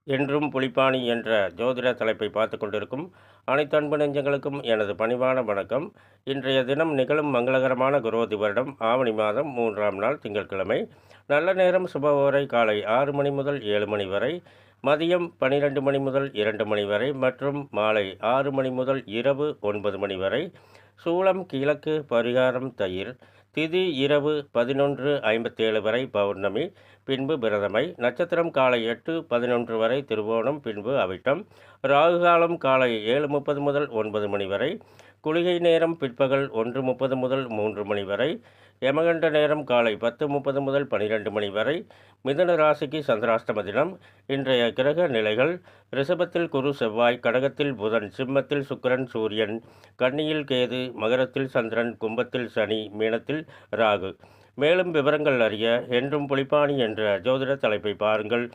என்றும் புலிப்பாணி என்ற ஜோதிட தலைப்பை பார்த்து கொண்டிருக்கும் அனைத்து அன்பு நெஞ்சங்களுக்கும் எனது பணிவான வணக்கம். இன்றைய தினம் நிகழும் மங்களகரமான குரோதி வருடம் ஆவணி மாதம் 3ஆம் நாள் திங்கட்கிழமை. நல்ல நேரம் சுபவோரை காலை 6 மணி முதல் 7 மணி வரை, மதியம் 12 மணி முதல் 2 மணி வரை மற்றும் மாலை 6 மணி முதல் இரவு 9 மணி வரை. சூலம் கிழக்கு, பரிகாரம் தயிர். திதி இரவு 11:57 வரை பௌர்ணமி, பின்பு பிரதமை. நட்சத்திரம் காலை 8:11 வரை திருவோணம், பின்பு அவிட்டம். ராகு காலம் காலை 7:30 முதல் 9 மணி வரை. குளிகை நேரம் பிற்பகல் 1:30 முதல் 3 மணி வரை. யமகண்ட நேரம் காலை 10:30 முதல் 12 மணி வரை. மிதுன ராசிக்கு சந்திராஷ்டம தினம். இன்றைய கிரக நிலைகள்: ரிஷபத்தில் குரு செவ்வாய், கடகத்தில் புதன், சிம்மத்தில் சுக்கிரன் சூரியன், கன்னியில் கேது, மகரத்தில் சந்திரன், கும்பத்தில் சனி, மீனத்தில் ராகு. மேலும் விவரங்கள் அறிய என்றும் புலிப்பாணி என்ற ஜோதிட தலைப்பை பாருங்கள்.